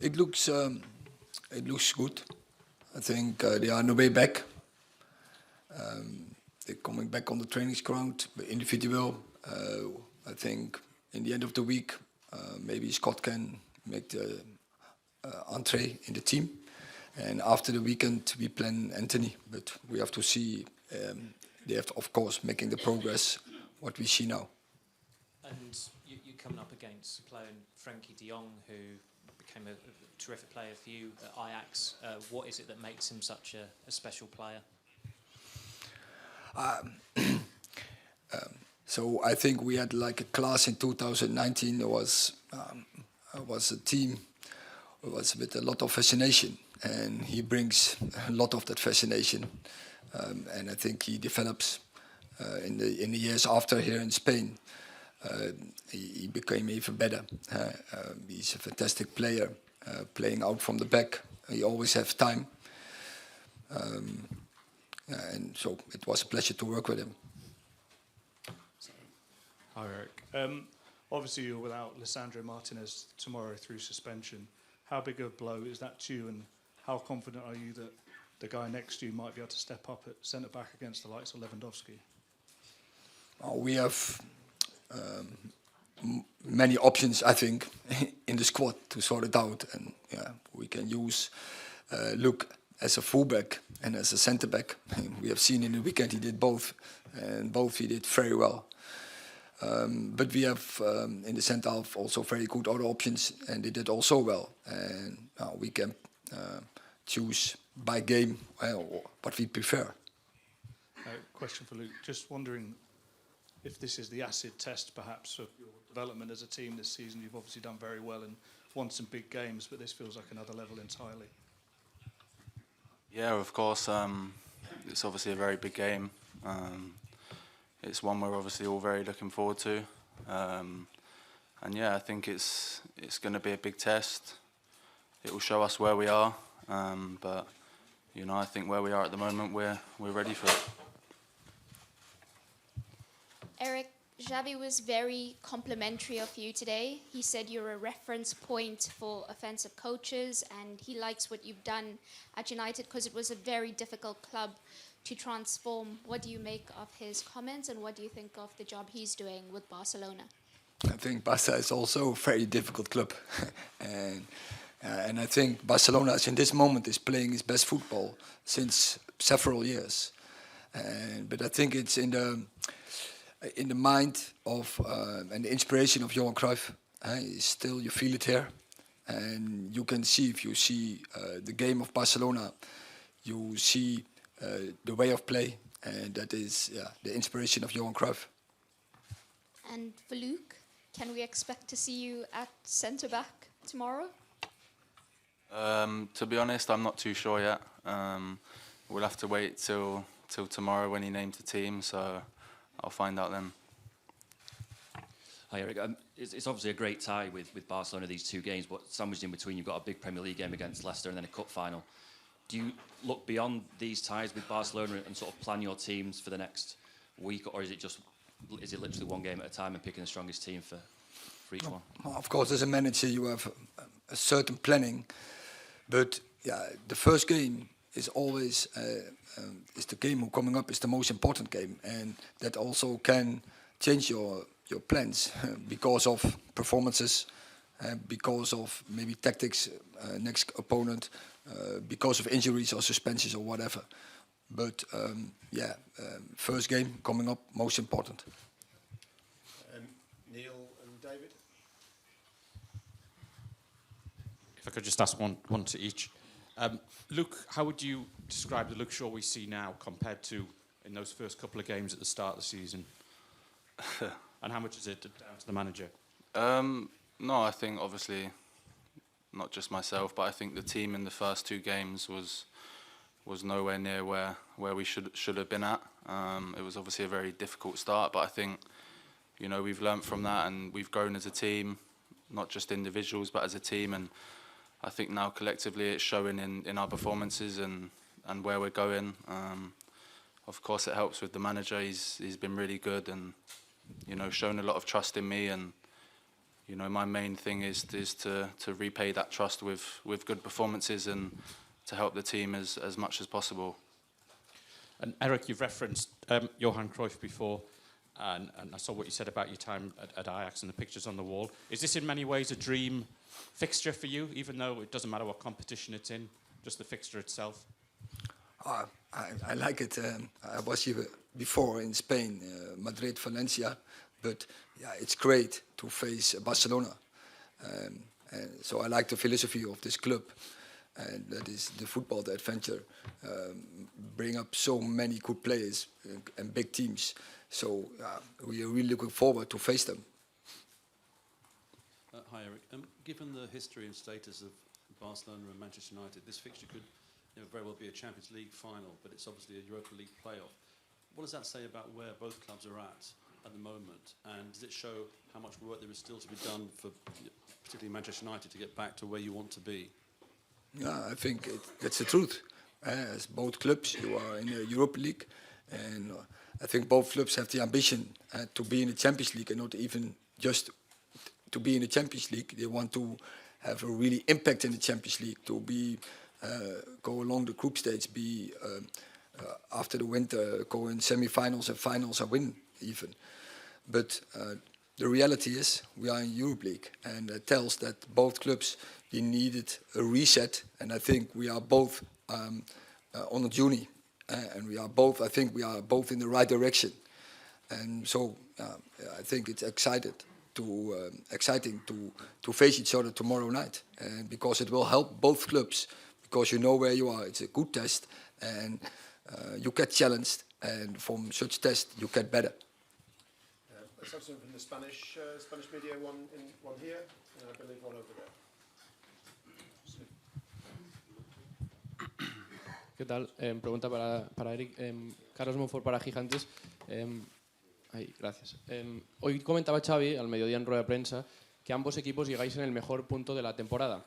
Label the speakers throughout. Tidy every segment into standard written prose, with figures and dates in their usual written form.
Speaker 1: It looks good. I think they are on the way back. They're coming back on the training ground, individual. I think in the end of the week, maybe Scott can make the entree in the team. And after the weekend, we plan Anthony, but we have to see. They have to, of course, making the progress what we see now.
Speaker 2: And you're coming up against playing Frankie de Jong, who became a terrific player for you at Ajax. What is it that makes him such a special player?
Speaker 1: So I think we had like a class in 2019. There was a team. It was with a lot of fascination, and he brings a lot of that fascination. And I think he develops in the years after here in Spain. He became even better. He's a fantastic player, playing out from the back. He always has time. And so it was a pleasure to work with him.
Speaker 3: Hi, Erik. Obviously, you're without Lisandro Martinez tomorrow through suspension. How big a blow is that to you, and how confident are you that the guy next to you might be able to step up at centre-back against the likes of Lewandowski?
Speaker 1: We have many options, I think, in the squad to sort it out. And yeah, we can use Luke as a fullback and as a centre-back. We have seen in the weekend he did both, and both he did very well. But we have in the centre half also very good other options, and they did also well. And we can choose by game what we prefer.
Speaker 3: Question for Luke. Just wondering if this is the acid test, perhaps, of your development as a team this season. You've obviously done very well and won some big games, but this feels like another level entirely.
Speaker 4: Yeah, of course. It's obviously a very big game. It's one we're obviously all very looking forward to. And yeah, I think it's going to be a big test. It will show us where we are. But you know, I think where we are at the moment, we're ready for it.
Speaker 5: Erik, Xavi was very complimentary of you today. He said you're a reference point for offensive coaches, and he likes what you've done at United because it was a very difficult club to transform. What do you make of his comments, and what do you think of the job he's doing with Barcelona?
Speaker 1: I think Barca is also a very difficult club. And I think Barcelona in this moment is playing its best football since several years. But I think it's in the mind of and the inspiration of Johan Cruyff. Still, you feel it here, and you can see if you see the game of Barcelona, you see the way of play, and that is the inspiration of Johan Cruyff.
Speaker 5: And for Luke, can we expect to see you at centre back tomorrow?
Speaker 4: To be honest, I'm not too sure yet. We'll have to wait till tomorrow when he names the team, so I'll find out then.
Speaker 6: Hi, Erik. It's obviously a great tie with Barcelona, these two games, but sandwiched in between, you've got a big Premier League game against Leicester and then a cup final. Do you look beyond these ties with Barcelona and sort of plan your teams for the next week, or is it literally one game at a time and picking the strongest team for each one?
Speaker 1: Of course, as a manager, you have a certain planning, but yeah, the first game is always is the game coming up is the most important game, and that also can change your plans because of performances, because of maybe tactics, next opponent, because of injuries or suspensions or whatever. But first game coming up, most important.
Speaker 7: Neil and David.
Speaker 8: If I could just ask one to each. Luke, how would you describe the Luke Shaw we see now compared to in those first couple of games at the start of the season? And how much is it down to the manager?
Speaker 4: No, I think obviously not just myself, but I think the team in the first two games was nowhere near where we should have been at. It was obviously a very difficult start, but I think we've learnt from that and we've grown as a team, not just individuals, but as a team. And I think now collectively it's showing in our performances and where we're going. Of course, it helps with the manager. He's been really good and shown a lot of trust in me, and my main thing is to repay that trust with good performances and to help the team as much as possible.
Speaker 8: And Erik, you've referenced Johan Cruyff before, and I saw what you said about your time at Ajax and the pictures on the wall. Is this in many ways a dream fixture for you, even though it doesn't matter what competition it's in, just the fixture itself?
Speaker 1: I like it. I was here before in Spain, Madrid, Valencia, but yeah, it's great to face Barcelona. And so I like the philosophy of this club, and that is the football, the adventure, bring up so many good players and big teams. So we are really looking forward to face them.
Speaker 7: Hi, Erik. Given the history and status of Barcelona and Manchester United, this fixture could very well be a Champions League final, but it's obviously a Europa League playoff. What does that say about where both clubs are at the moment? And does it show how much work there is still to be done for particularly Manchester United to get back to where you want to be?
Speaker 1: Yeah, I think that's the truth. As both clubs, you are in the Europa League, and I think both clubs have the ambition to be in the Champions League, and not even just to be in the Champions League. They want to have a really impact in the Champions League, to be go along the group stage, be after the winter, go in semi-finals and finals and win even. But the reality is we are in Europa League, and it tells that both clubs, they needed a reset, and I think we are both on a journey, and I think we are both in the right direction. And so I think it's exciting to face each other tomorrow night, and because it will help both clubs, because you know where you are. It's a good test, and you get challenged, and from such test you get better.
Speaker 9: Let's have some from the Spanish media, one here, and I believe one over there.
Speaker 10: ¿Qué tal? Pregunta para Erik. Carlos Monfort para Gigantes. Gracias. Hoy comentaba Xavi, al mediodía en rueda de prensa, que ambos equipos llegáis en el mejor punto de la temporada.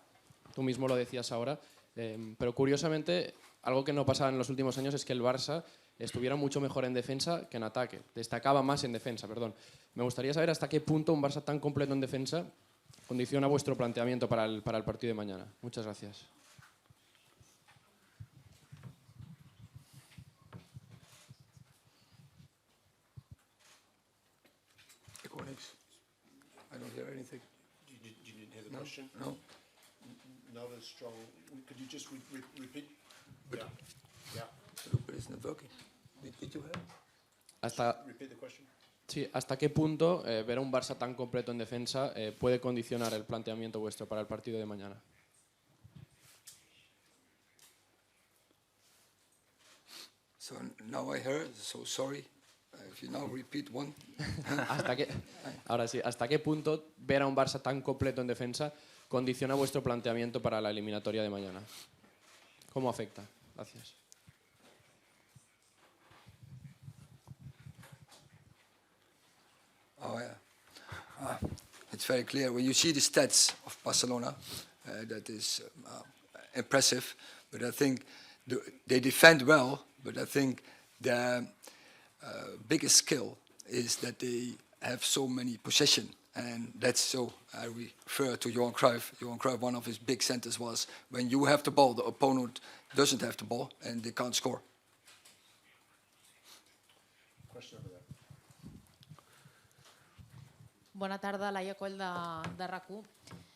Speaker 10: Tú mismo lo decías ahora, pero curiosamente, algo que no pasaba en los últimos años es que el Barça estuviera mucho mejor en defensa que en ataque. Destacaba más en defensa, perdón. Me gustaría saber hasta qué punto un Barça tan completo en defensa condiciona vuestro planteamiento para el partido de mañana. Muchas gracias.
Speaker 1: I don't hear anything.
Speaker 9: You didn't hear the question?
Speaker 1: No.
Speaker 9: Not as strong. Could you just repeat?
Speaker 1: But
Speaker 9: Yeah.
Speaker 1: But it's not working. Did you hear?
Speaker 9: Repeat the question.
Speaker 10: Sí, ¿hasta qué punto ver a un Barça tan completo en defensa puede condicionar el planteamiento vuestro para el partido de mañana?
Speaker 1: So now I heard, so sorry. If you now repeat one.
Speaker 10: Ahora sí, ¿hasta qué punto ver a un Barça tan completo en defensa condiciona vuestro planteamiento para la eliminatoria de mañana? ¿Cómo afecta? Gracias.
Speaker 1: Oh yeah, it's very clear when you see the stats of Barcelona. That is impressive, but I think they defend well. But I think the biggest skill is that they have so many possession, and that's so. I refer to Johan Cruyff. Johan Cruyff, one of his big sentences was, "When you have the ball, the opponent doesn't have the ball, and they can't score."
Speaker 9: Question over there.
Speaker 11: Bona tarda, Laia Coll de RAC1.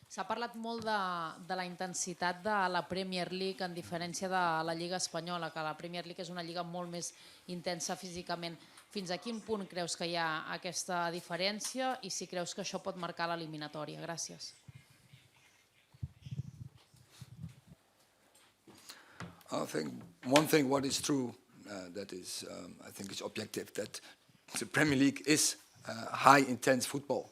Speaker 11: S'ha parlat molt de la intensitat de la Premier League en diferència de la Lliga espanyola, que la Premier League és una lliga molt més intensa físicament. Fins a quin punt creus que hi ha aquesta diferència i si creus que això pot marcar l'eliminatòria? Gràcies.
Speaker 1: I think one thing what is true, that is, I think it's objective, that the Premier League is high intense football.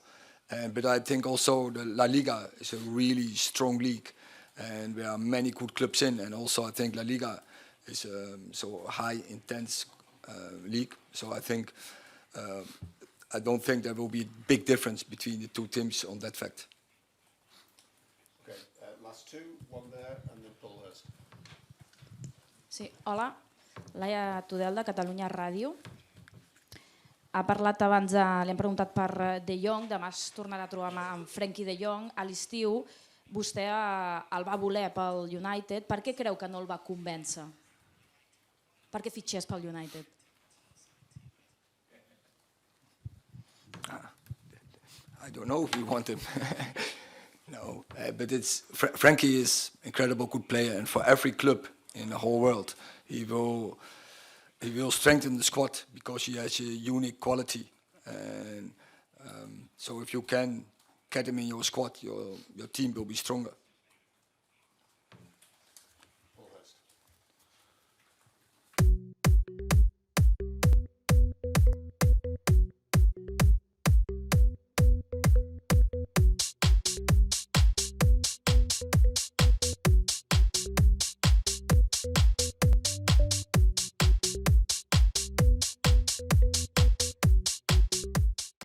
Speaker 1: But I think also the La Liga is a really strong league, and there are many good clubs in. And also I think La Liga is so high intense league. So I think I don't think there will be a big difference between the two teams on that fact.
Speaker 9: Okay, last two, one there, and then Paul Hurst.
Speaker 12: Sí, hola, Laia Tudel de Catalunya Ràdio. Ha parlat abans, li hem preguntat per De Jong, demà es tornarà a trobar amb Frenkie De Jong. A l'estiu vostè el va voler pel United. Per què creu que no el va convèncer? Per què fitxés pel United?
Speaker 1: I don't know if we want him. No, but Frankie is an incredible good player, and for every club in the whole world, he will strengthen the squad because he has a unique quality. And so if you can get him in your squad, your team will be stronger.